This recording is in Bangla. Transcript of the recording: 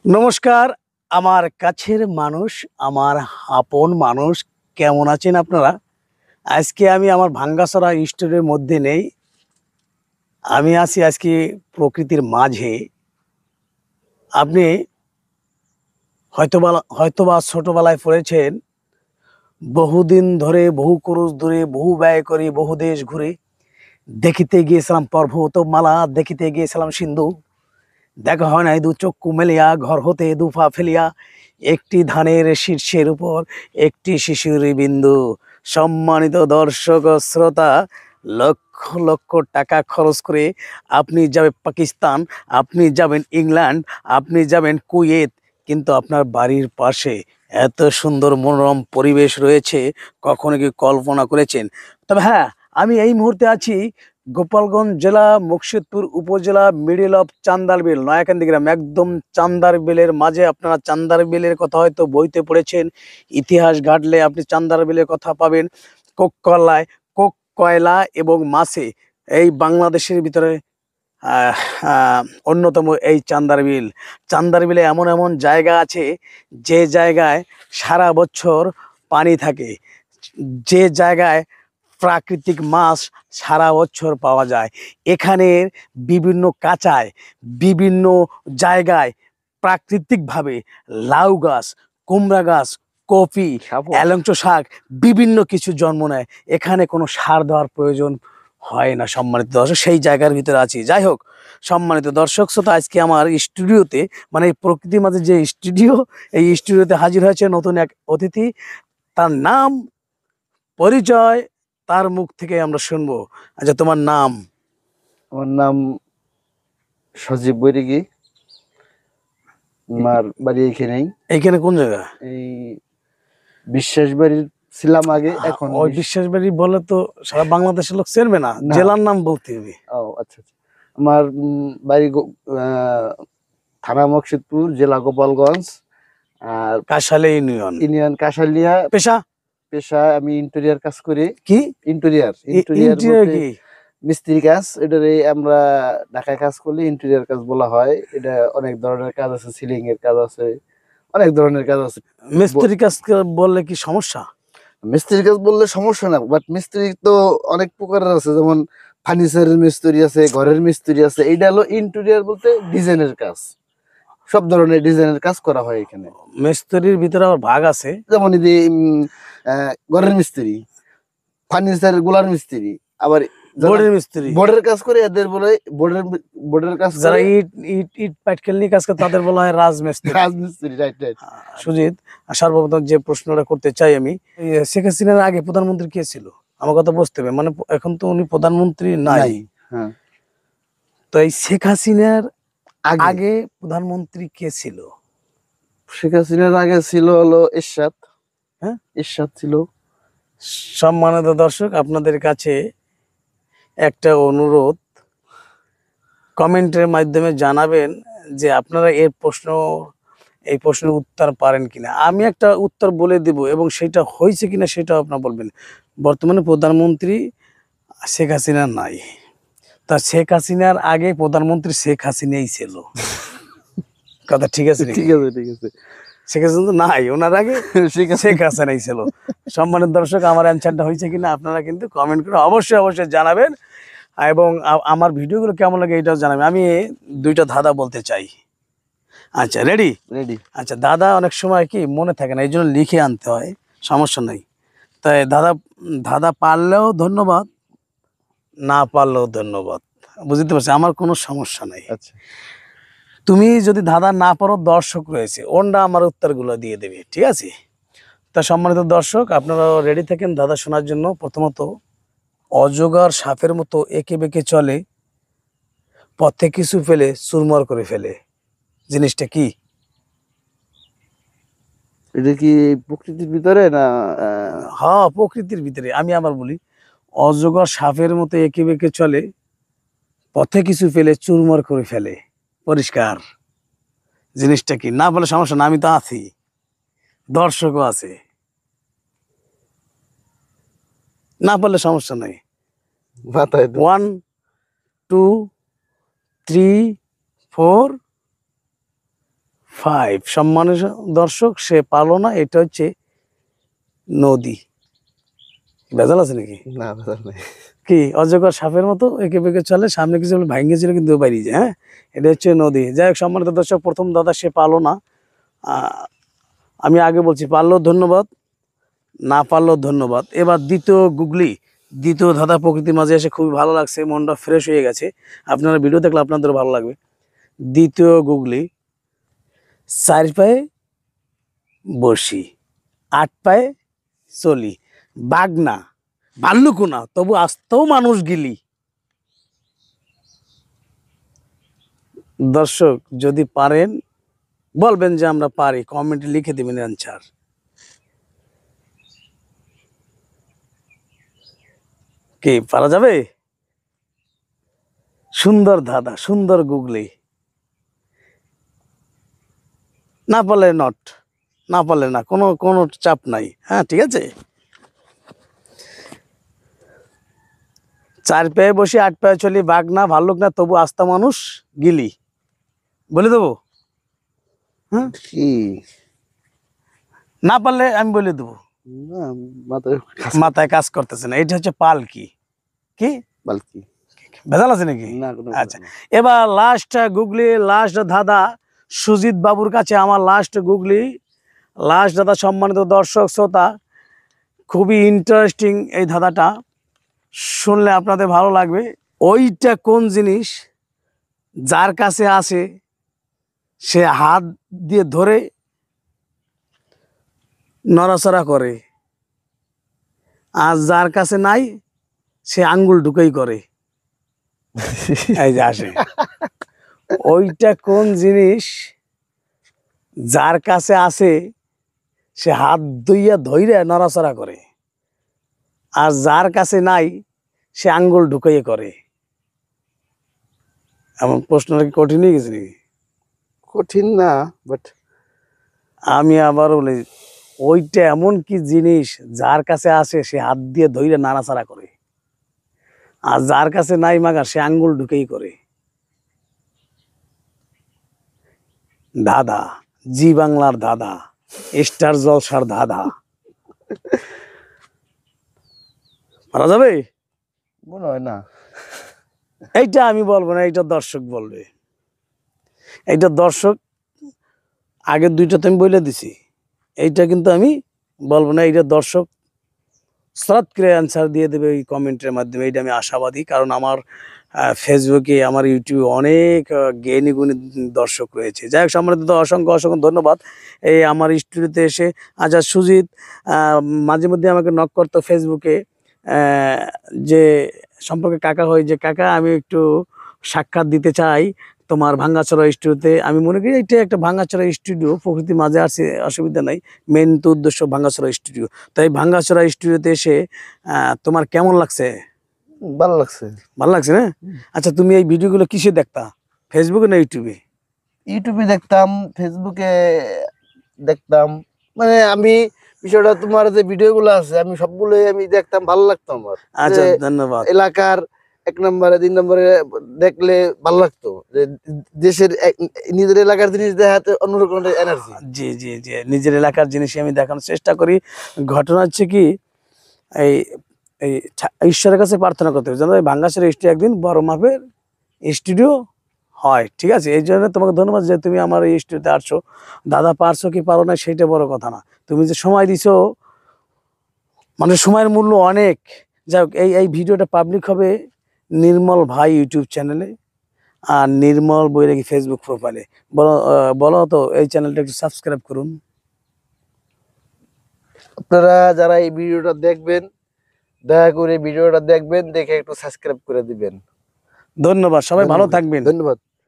নমস্কার, আমার কাছের মানুষ, আমার আপন মানুষ, কেমন আছেন আপনারা? আজকে আমি আমার ভাঙ্গাছড়া স্টোরের মধ্যে নেই। আমি আছি আজকে প্রকৃতির মাঝে। আপনি হয়তোবা ছোটবেলায় পড়েছেন, বহুদিন ধরে, বহু ক্রোশ দূরে, বহু ব্যয় করে, বহু দেশ ঘুরে দেখিতে গিয়েছিলাম পর্বতমালা, দেখিতে গিয়েছিলাম সিন্ধু। দেখা হয় নাই দু চক্ষু মেলিয়া, ঘর হতে দুপা ফেলিয়া, একটি ধানের শীর্ষের উপর একটি শিশুর বিন্দু। সম্মানিত দর্শক ও শ্রোতা, লক্ষ লক্ষ টাকা খরচ করে আপনি যাবেন পাকিস্তান, আপনি যাবেন ইংল্যান্ড, আপনি যাবেন কুয়েত, কিন্তু আপনার বাড়ির পাশে এত সুন্দর মনোরম পরিবেশ রয়েছে, কখনো কি কল্পনা করেছেন? তবে হ্যাঁ, আমি এই মুহূর্তে আছি গোপালগঞ্জ জেলা, মুর্শিদপুর উপজেলা, মিডল অফ চান্দারবিল, নয়াকান্দি গ্রাম, একদম চান্দারবিলের মাঝে। আপনারা চান্দারবিলের কথা হয়তো বইতে পড়েছেন, ইতিহাস ঘাটলে আপনি চান্দারবিলের কথা পাবেন। কোক কলায়, কোক কয়লা এবং মাছে এই বাংলাদেশের ভিতরে আহ, আহ, অন্যতম এই চান্দারবিল। চান্দারবিলে এমন এমন জায়গা আছে, যে জায়গায় সারা বছর পানি থাকে, যে জায়গায় প্রাকৃতিক মাছ সারা বছর পাওয়া যায়। এখানের বিভিন্ন কাঁচায়, বিভিন্ন জায়গায় প্রাকৃতিকভাবে লাউ গাছ, কুমড়া গাছ, কপি, এলংচ শাক, বিভিন্ন কিছু জন্ম নেয়। এখানে কোনো সার দেওয়ার প্রয়োজন হয় না। সম্মানিত দর্শক, সেই জায়গার ভিতরে আছি। যাই হোক, সম্মানিত দর্শক শ্রোতা, আজকে আমার স্টুডিওতে, মানে এই প্রকৃতির মাঝে যে স্টুডিও, এই স্টুডিওতে হাজির হয়েছে নতুন এক অতিথি। তার নাম, পরিচয় তার মুখ থেকে আমরা শুনবো। আচ্ছা, তোমার নাম? আমার নাম সজীব বৈরাগী। আমার বাড়ি এইখানেই। এইখানে কোন জায়গা? এই বিশ্বাস বাড়ির ছিলাম আগে, এখন ওই বিশ্বাস বাড়ি বলে তো সারা বাংলাদেশের লোক চেনবে না, না। জেলার নাম বলতে হবে। ও আচ্ছা আচ্ছা। আমার বাড়ি থানা মুর্শিদপুর, জেলা গোপালগঞ্জ, আর কাশালে ইউনিয়ন। ইউনিয়ন কাশালিয়া। পেশা? পেশা আমি ইন্টেরিয়ার কাজ করি। কি ইন্টেরিয়ার ইন্টেরিয়র বলতে কি? মিস্ত্রি কাজ। এটারে আমরা ঢাকায় কাজ করলে ইন্টেরিয়ার কাজ বলা হয়। এটা অনেক ধরনের কাজ আছে, সিলিং এর কাজ আছে, অনেক ধরনের কাজ আছে। মিস্ত্রি কাজ বললে কি সমস্যা? মিস্ত্রির কাজ বললে সমস্যা না, বাট মিস্ত্রি তো অনেক প্রকারের আছে, যেমন ফার্নিচারের মিস্ত্রি আছে, ঘরের মিস্ত্রি আছে। এইটা হলো ইন্টেরিয়ার বলতে ডিজাইনের কাজ। সব ধরনের ডিজাইনের কাজ করা হয় এখানে। মিস্ত্রির ভিতরে আবার ভাগ আছে, যেমন এই যে ঘরের মিস্ত্রি, ফার্নিচার গুলার মিস্ত্রি, আবার বোর্ডের মিস্ত্রি, বোর্ডের কাজ করে এদের বলে বোর্ডের কাজ যারা করে। ইট ইট ইট পাটকেল নিয়ে কাজ করে তাদের বলা হয় রাজমিস্ত্রি। রাজমিস্ত্রি, রাইট রাইট। সুজিত, সর্বপ্রথম যে প্রশ্নটা করতে চাই আমি, শেখ হাসিনার আগে প্রধানমন্ত্রী কে ছিল? আমার কথা বুঝতে হবে, মানে এখন তো উনি প্রধানমন্ত্রী নাই। হ্যাঁ, তো এই শেখ হাসিনার আগে প্রধানমন্ত্রী কে ছিল? শেখ হাসিনার আগে ছিল হলো এরশাদ। হ্যাঁ, এরশাদ ছিল। সম্মানিত দর্শক, আপনাদের কাছে একটা অনুরোধ, কমেন্টের মাধ্যমে জানাবেন যে আপনারা এই প্রশ্নের উত্তর পারেন কিনা। আমি একটা উত্তর বলে দেব এবং সেটা হয়েছে কিনা সেটাও আপনারা বলবেন। বর্তমানে প্রধানমন্ত্রী শেখ হাসিনা নাই, তা শেখ হাসিনার আগে প্রধানমন্ত্রী শেখ হাসিনাই ছিল। কথা ঠিক আছে? ঠিক আছে, ঠিক আছে। শেখ হাসিনা তো নাই, ওনার আগে শেখ হাসিনাই ছিল। সম্মানিত দর্শক, আমার অ্যান্সারটা হয়েছে কিনা আপনারা কিন্তু কমেন্ট করে অবশ্যই অবশ্যই জানাবেন, এবং আমার ভিডিওগুলো কেমন লাগে এটাও জানাবেন। আমি দুইটা ধাঁধা বলতে চাই। আচ্ছা, রেডি? রেডি। আচ্ছা, দাদা অনেক সময় কি মনে থাকে না, এই জন্য লিখে আনতে হয়, সমস্যা নাই। তাই দাদা, দাদা পারলেও ধন্যবাদ, না পারলেও ধন্যবাদ, বুঝতে পারছি, আমার কোনো সমস্যা নাই। আচ্ছা, তুমি যদি ধাঁধা না পারো, দর্শক রয়েছে, ওনরা আমার উত্তরগুলো দিয়ে দেবে, ঠিক আছে? তা সম্মানিত দর্শক, আপনারা রেডি থাকেন দাদা শোনার জন্য। প্রথমত, অজগর সাপের মতো এঁকে বেঁকে চলে, পথে কিছু ফেলে চুরমার করে ফেলে, জিনিসটা কি? এটা কি প্রকৃতির ভিতরে না? হ্যাঁ, প্রকৃতির ভিতরে। আমি আবার বলি, অজগর সাপের মতো এঁকে বেঁকে চলে, পথে কিছু ফেলে চুরমার করে ফেলে, পরিষ্কার, জিনিসটা কি? না বলে সমস্যা না, আমি তো আছি, দর্শকও আছে, না বললে সমস্যা নাই। মাথায় 1 2 3 4 5 সম্মানিত দর্শক, সে পারলো না। এটা হচ্ছে নদী। ভেজাল আছে নাকি? না ভেজাল নাই। কি অজগর সাপের মতো একে বেঁকে চলে, সামনে কিছু ভাঙিয়েছিল কিন্তু বাইরে যায়। হ্যাঁ, এটা হচ্ছে নদী। যাই হোক সম্মানিত দর্শক, প্রথম দাদা সে পারলো না। আমি আগে বলছি, পারলেও ধন্যবাদ, না পারলেও ধন্যবাদ। এবার দ্বিতীয় গুগলি, দ্বিতীয় ধাঁধা প্রকৃতির মাঝে এসে খুবই ভালো লাগছে, মনটা ফ্রেশ হয়ে গেছে। আপনারা ভিডিও দেখলে আপনাদেরও ভালো লাগবে। দ্বিতীয় গুগলি, 4 পায়ে বসি, 8 পায়ে চলি, বাঘ না ভাল্লুকও না, তবু আসতেও মানুষ গিলি। দর্শক যদি পারেন বলবেন যে আমরা পারি, কমেন্টে লিখে দিবেন অ্যান্সার। কি পারা যাবে? সুন্দর ধাঁধা, সুন্দর গুগলি। না পারলে নট, না পারলে না, কোনো কোনো চাপ নাই। হ্যাঁ ঠিক আছে। 4 পায়ে বসে 8 পায়ে চলি, বাঘ না ভাল্লুক না, তবু আস্তা মানুষ গিলি। বলে দেবো? হ্যাঁ, কি না পারলে আমি বলে দেবো। না মাথায় মাথায় কাজ করতেছে না। এটা হচ্ছে পালকি। কি বালকি ভেজাল আছে নাকি? না কোনো আচ্ছা, এবার লাস্ট গুগলি, লাস্ট ধাঁধা সুজিত বাবুর কাছে আমার লাস্ট গুগলি, লাস্ট দাদা। সম্মানিত দর্শক শ্রোতা, খুবই ইন্টারেস্টিং এই ধাঁধাটা, শুনলে আপনাদের ভালো লাগবে। ওইটা কোন জিনিস যার কাছে আসে সে হাত দিয়ে ধরে নড়াচড়া করে, আর যার কাছে নাই সে আঙ্গুল ঢুকেই করে। এই যে আসে, ওইটা কোন জিনিস যার কাছে আসে সে হাত ধুইয়া ধইরা নড়াচড়া করে, আর যার কাছে নাই সে আঙ্গুল ঢুকাইয়ে করে। এমন প্রশ্নটা কি কঠিন হয়ে গেছে নাকি? কঠিন না, বাট আমি আবার বলি, ওইটা এমন কি জিনিস যার কাছে আসে সে হাত দিয়ে ধইরা নাড়াচাড়া করে, আর যার কাছে নাই মাগা সে আঙ্গুল ঢুকেই করে। দাদা, জি বাংলার দাদা, স্টার জলসার দাদা। পারা যাবে? মনে হয় না। এইটা আমি বলবো না, এইটা দর্শক বলবে। এইটা দর্শক, আগের দুইটা তো আমি বলে দিছি, এইটা কিন্তু আমি বলবো না। এইটা দর্শক সরাত করে অ্যান্সার দিয়ে দেবে এই কমেন্টের মাধ্যমে, এইটা আমি আশাবাদী। কারণ আমার ফেসবুকে, আমার ইউটিউবে অনেক জ্ঞানী গুণী দর্শক রয়েছে। যাই হোক সম্মানিত, অসংখ্য অসংখ্য ধন্যবাদ। এই আমার স্টুডিওতে এসে আচ্ছা সুজিত মাঝে মধ্যে আমাকে নক করতো ফেসবুকে, যে সম্পর্কে কাকা হয়, যে কাকা আমি একটু সাক্ষাৎ দিতে চাই তোমার ভাঙ্গাচড়া স্টুডিওতে। আমি মনে করি এটা একটা ভাঙ্গাচড়া স্টুডিও, প্রকৃতির মাঝে আসছে, অসুবিধা নাই। মেন তো উদ্দেশ্য ভাঙ্গাচড়া স্টুডিও। তাই ভাঙ্গাচড়া স্টুডিওতে এসে তোমার কেমন লাগছে? ভালো লাগছে। ভালো লাগছে না? আচ্ছা, তুমি এই ভিডিওগুলো কিসে দেখতা, ফেসবুকে না ইউটিউবে? ইউটিউবে দেখতাম, ফেসবুকে দেখতাম, মানে আমি বিষয়টা, তোমার যে ভিডিওগুলো আছে আমি সবগুলোই আমি দেখতাম, ভালো লাগতো আমার। আচ্ছা, যে ধন্যবাদ। এলাকার 1 নম্বরে 2 নম্বরে দেখলে ভালো লাগতো, যে দেশের নিজের এলাকার জিনিস দেখাতে অন্যরকম এনার্জি। জি জি জি, নিজের এলাকার জিনিসই আমি দেখানোর চেষ্টা করি। ঘটনা হচ্ছে কি, এই এই ঈশ্বরের কাছে প্রার্থনা করতে হবে যেন এই ভাঙ্গাচড়া স্টুডিও একদিন বড় মাপের স্টুডিও হয়। ঠিক আছে, এই জন্য তোমাকে ধন্যবাদ যে তুমি আমার এই স্টুডিওতে আসছো। দাদা পারছো কি পারো না সেটা বড় কথা না, তুমি যে সময় দিছো, মানে সময়ের মূল্য অনেক। যাই হোক, এই ভিডিওটা পাবলিক হবে নির্মল ভাই ইউটিউব চ্যানেলে, আর নির্মল বৈরাগী ফেসবুক প্রোফাইলে। বলো বলো তো এই চ্যানেলটা একটু সাবস্ক্রাইব করুন। আপনারা যারা এই ভিডিওটা দেখবেন, দয়া করে ভিডিওটা দেখবেন, দেখে একটু সাবস্ক্রাইব করে দিবেন। ধন্যবাদ, সবাই ভালো থাকবেন। ধন্যবাদ।